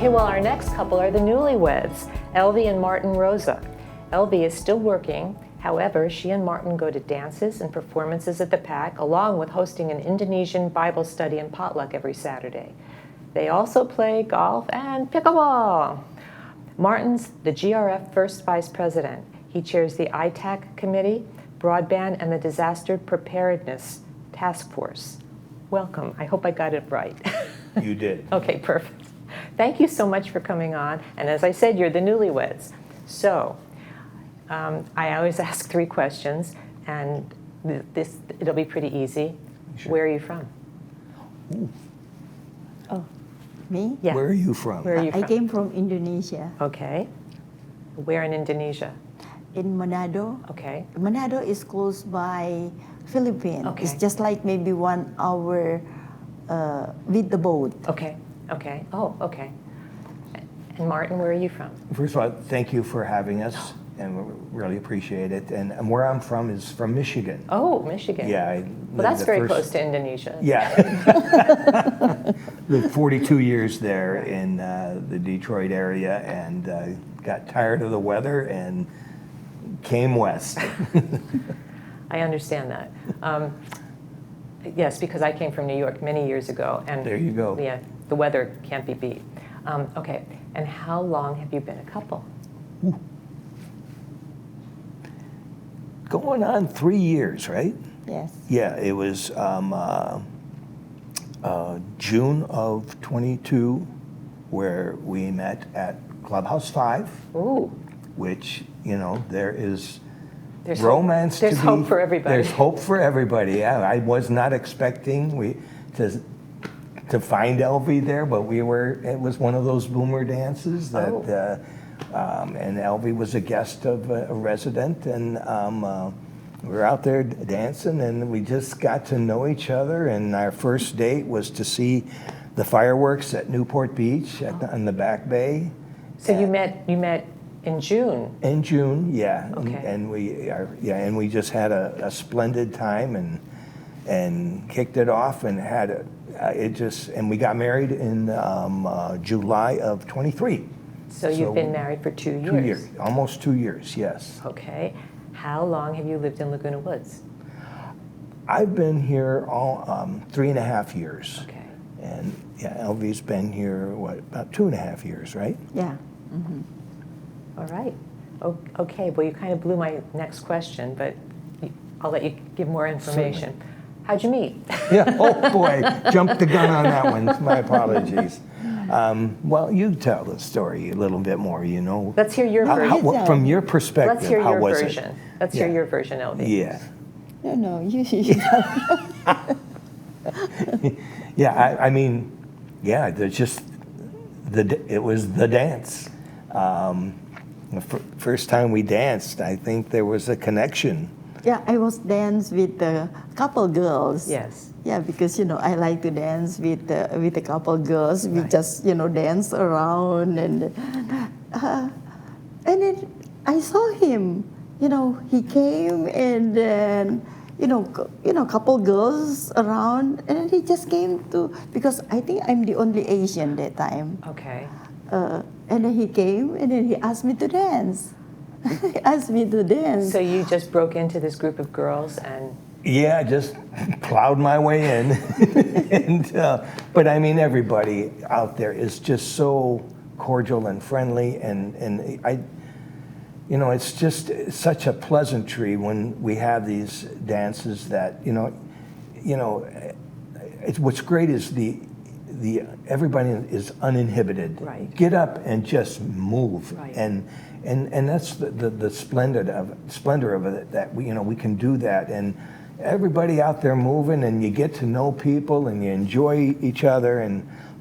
Okay, well, our next couple are the newlyweds, Elvie and Martin Roza. Elvie is still working. However, she and Martin go to dances and performances at the PAC, along with hosting an Indonesian Bible study and potluck every Saturday. They also play golf and pickleball. Martin's the GRF First Vice President. He chairs the ITAC Committee, Broadband, and the Disaster Preparedness Task Force. Welcome. I hope I got it right. You did. Okay, perfect. Thank you so much for coming on. And as I said, you're the newlyweds. So I always ask 3 questions, and it'll be pretty easy. Sure. Where are you from? Ooh. Oh, me? Yeah. Where are you from? Where are you from? I came from Indonesia, Okay. Where in Indonesia? in Manado. Okay. Manado is close by Philippines. Okay. It's just like maybe 1 hour with the boat. Okay. Okay. Oh, okay. And Martin, where are you from? First of all, thank you for having us, and we really appreciate it. And where I'm from is from Michigan. Oh, Michigan. Yeah. Well, that's very close to Indonesia. Yeah. Lived 42 years there in the Detroit area, and got tired of the weather and came west. I understand that. Yes, because I came from New York many years ago, and There you go. Yeah, the weather can't be beat. Okay, and how long have you been a couple? Going on 3 years, right? Yes. Yeah, it was June of 22 where we met at Clubhouse 5, Ooh, which, you know, there's there's romance hope. There's to be, hope for everybody. There's hope for everybody. Yeah, I was not expecting to find Elvie there, but it was one of those boomer dances that, and Elvie was a guest of a resident, and we were out there dancing, and we just got to know each other, and our first date was to see the fireworks at Newport Beach on the Back Bay. So you met in June. In June, yeah. Okay. And we just had a splendid time and kicked it off and had and we got married in July of 23. So you've been married for 2 years. 2 years, almost 2 years, yes. Okay. How long have you lived in Laguna Woods? I've been here all 3.5 years. Okay. And yeah, Elvie's been here, about 2.5 years, right? Yeah. Mm-hmm. All right. Okay, well, you kind of blew my next question, but I'll let you give more information. Certainly. How'd you meet? Yeah, oh boy, jumped the gun on that one. My apologies. Well, you tell the story a little bit more, you know. Let's hear your version. From your perspective, Let's hear how your was version. it? Let's hear your version, Elvie. Yeah. No, you Yeah, I mean, yeah, there's just, it was the dance. The first time we danced, I think there was a connection. Yeah, I was dance with a couple girls. Yes. Yeah, because I like to dance with a couple girls. We Right. just dance around, and then I saw him. He came, and then couple girls around, and then he just came because I think I'm the only Asian that time. Okay. And then he came, and then he asked me to dance. He asked me to dance. So you just broke into this group of girls and... Yeah, I just plowed my way in. But I mean, everybody out there is just so cordial and friendly, and it's just such a pleasantry when we have these dances that, what's great is everybody is uninhibited. Right. Get up and just move. Right. And that's the splendor of it, that we can do that, and everybody out there moving, and you get to know people and you enjoy each other,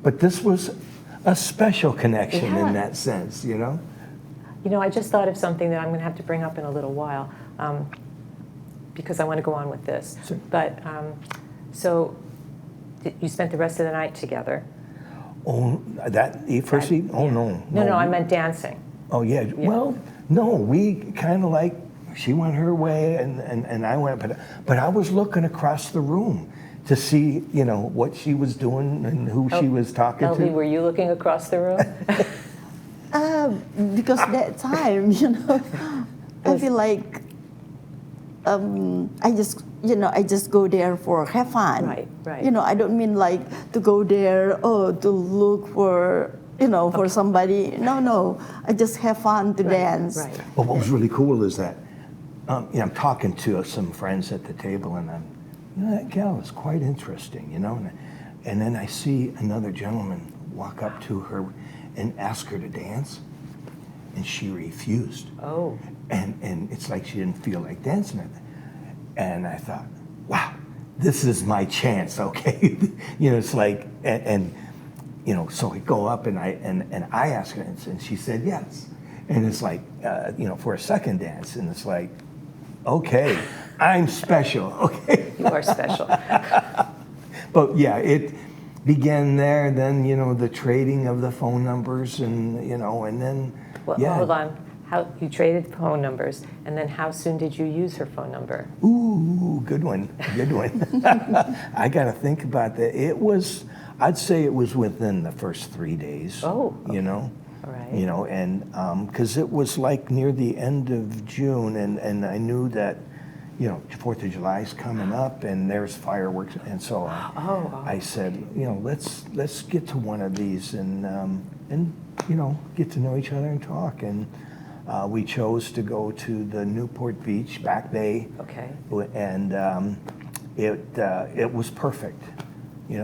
but this was a special connection in that sense, I just thought of something that I'm going to have to bring up in a little while, because I want to go on with this. Sure. But so you spent the rest of the night together. Oh, that first evening? Oh, no. No, I meant dancing. Oh, yeah. Well, no, we kind of she went her way and I went, but I was looking across the room to see, what she was doing and who she was talking Elvie, to? were you looking across the room? Because that time, I feel like I just go there for have fun. Right. I don't mean like to go there to look for for somebody. No, I just have fun to dance. Right. Well, what was really cool is that I'm talking to some friends at the table, and that gal is quite interesting, and then I see another gentleman walk up to her and ask her to dance, and she refused. Oh. And it's like she didn't feel like dancing. And I thought, wow, this is my chance, okay? It's like, and so we go up and I asked her, and she said yes. And it's like, for a second dance, and it's like, okay, I'm special, okay? You are special. But yeah, it began there. Then the trading of the phone numbers, and and then Well, hold on. How you traded phone numbers, and then how soon did you use her phone number? Ooh, good one. I got to think about that. I'd say it was within the first 3 days. Oh, okay. All right. And because it was like near the end of June, and I knew that, 4th of July is coming up, and there's fireworks, and so I said, let's get to one of these and get to know each other and talk. And we chose to go to the Newport Beach, Back Bay. Okay. And it was perfect,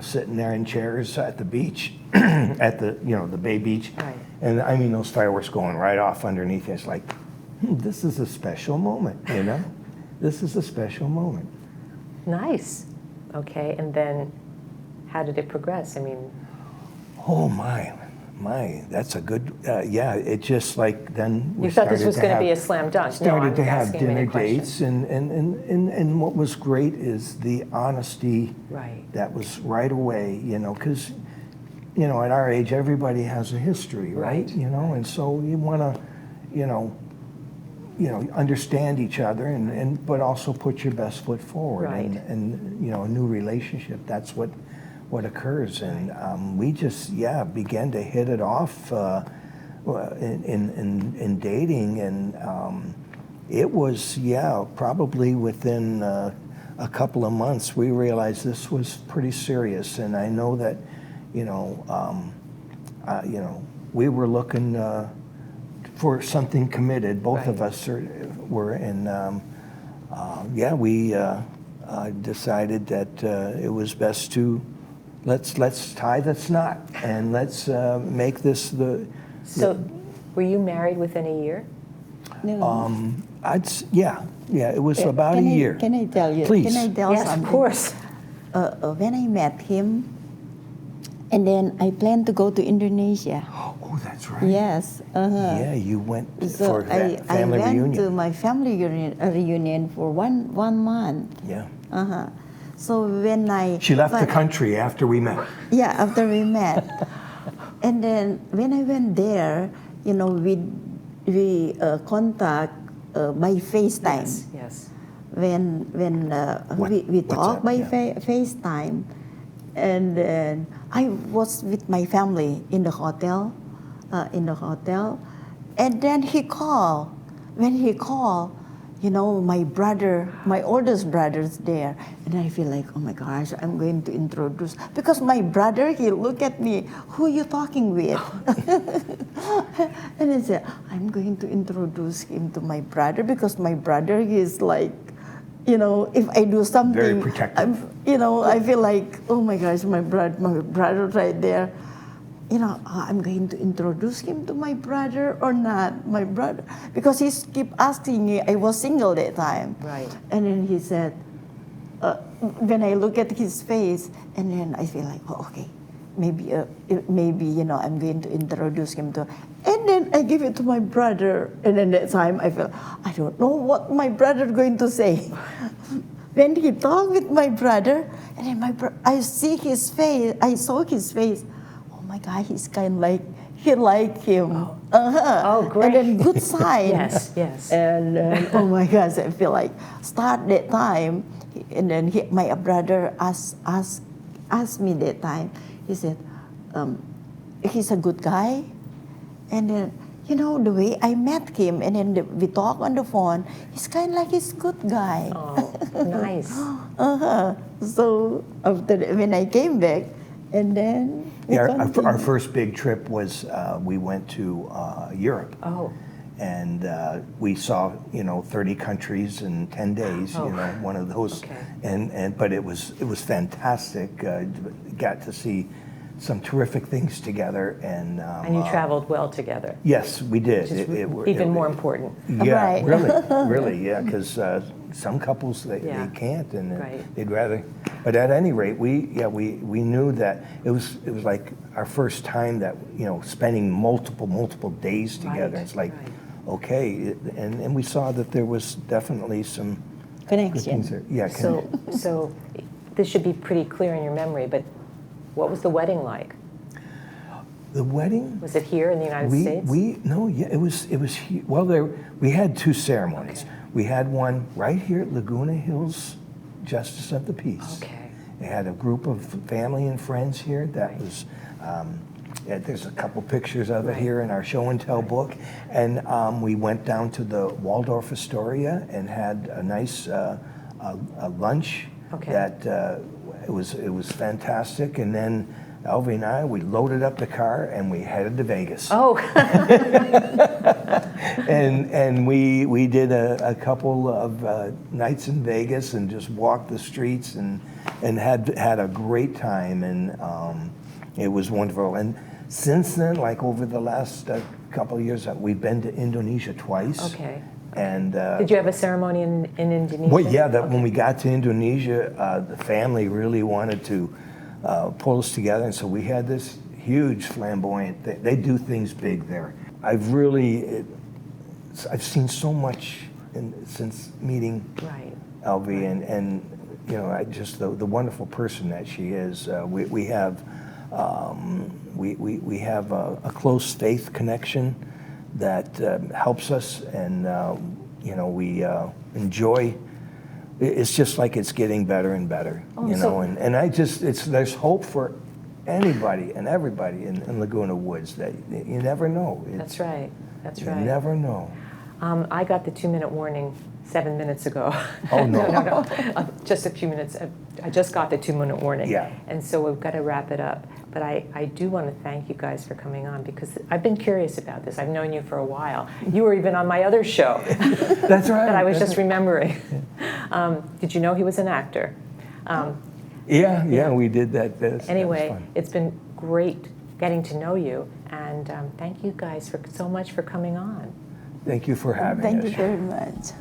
sitting there in chairs at the beach, at the Bay Beach. Right. And I mean, those fireworks going right off underneath. It's like, this is a special moment, This is a special moment. Nice. Okay, and then how did it progress? I mean, Oh my, that's a good, it just like then we you thought this started was to going to have- be a slam dunk. started to have asking a dinner minute question. dates, and what was great is the honesty Right. that was right away, because at our age everybody has a history, right? Right. And so you want to understand each other, and but also put your best foot forward. Right. And a new relationship, that's what occurs. And we just began to hit it off in dating, and it was probably within a couple of months we realized this was pretty serious. And I know that we were looking for something committed. Both of us were, and we decided that it was best to let's tie that's knot, and let's make this the. So, were you married within a year? No. It was about a year. Can I tell you? Please. Can I tell Yes, something? of course. When I met him, and then I planned to go to Indonesia. Oh, that's right. Yes. Yeah, you went So for that family I went reunion. to my family reunion for one month. Yeah. So when She left the country after we met. Yeah, after we met. And then when I went there, we contact by FaceTime. Yes. When we what's talk that? by Yeah. FaceTime, and then I was with my family in the hotel, and then he called. When he called, my brother, my oldest brother's there, and I feel like, oh my gosh, I'm going to introduce, because my brother, he looked at me, who you talking with? And I said, I'm going to introduce him to my brother, because my brother is like, if I do something, Very protective. I feel like, oh my gosh, my brother right there. I'm going to introduce him to my brother or not, my brother, because he keep asking me. I was single that time, Right. And then he said, when I look at his face, and then I feel like, oh, okay, maybe I'm going to introduce him to, and then I give it to my brother, and then that time I feel, I don't know what my brother going to say. When he talked with my brother, and then I see his face, I saw his face. Oh my God, he's kind of like, he like him. Oh, great. And then good sign. Yes. And oh my gosh, I feel like start that time, and then my brother asked me that time. He said, he's a good guy, and then the way I met him, and then we talk on the phone. He's kind of like he's good guy. Oh, nice. So after when I came back, and then our first big trip was we went to Europe. Oh. And we saw 30 countries in 10 days. One of those. Okay. But it was fantastic. Got to see some terrific things together, and you traveled well together. Yes, we did. Which is even more important. Yeah, Right. really, yeah. Because some couples they can't, and Right. they'd rather. But at any rate, we knew that it was like our first time that spending multiple days together. Right, It's like, right. okay, and we saw that there was definitely some connection. good things there. Yeah. So this should be pretty clear in your memory, but what was the wedding like? The wedding. Was it here in the United States? It was here. Well, we had two ceremonies. Okay. We had one right here at Laguna Hills Justice of the Peace. Okay. They had a group of family and friends here. That Right. was. There's a couple pictures of it Right. here in our show and tell book, and we went down to the Waldorf Astoria and had a nice a lunch. Okay. That it was fantastic, and then Elvie and I, we loaded up the car and we headed to Vegas. Oh. And we did a couple of nights in Vegas and just walked the streets and had a great time, and it was wonderful. And since then, like over the last couple of years, we've been to Indonesia twice. Okay. And Did you have a ceremony in Indonesia? well, yeah, when we got to Indonesia, the family really wanted to pull us together, and so we had this huge flamboyant thing. They do things big there. I've seen so much since meeting Right. Elvie, and I just the wonderful person that she is. We have a close faith connection that helps us, and we enjoy. It's just like it's getting better and better, and there's hope for anybody and everybody in Laguna Woods. That you never know. That's right. That's right. You never know. I got the 2-minute warning 7 minutes ago. Oh, no. No. Just a few minutes. I just got the 2-minute warning. Yeah. And so we've got to wrap it up. But I do want to thank you guys for coming on, because I've been curious about this. I've known you for a while. You were even on my other show. That's right. That I was just remembering. Did you know he was an actor? Yeah, we did that. Anyway, that was fun. it's been great getting to know you. And thank you guys so much for coming on. Thank you for having us. Thank you very much.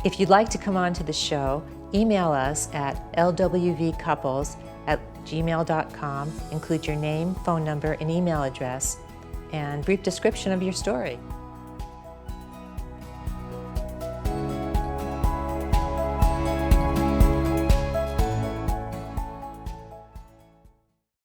If you'd like to come on to the show, email us at lwvcouples@gmail.com. Include your name, phone number, and email address, and brief description of your story.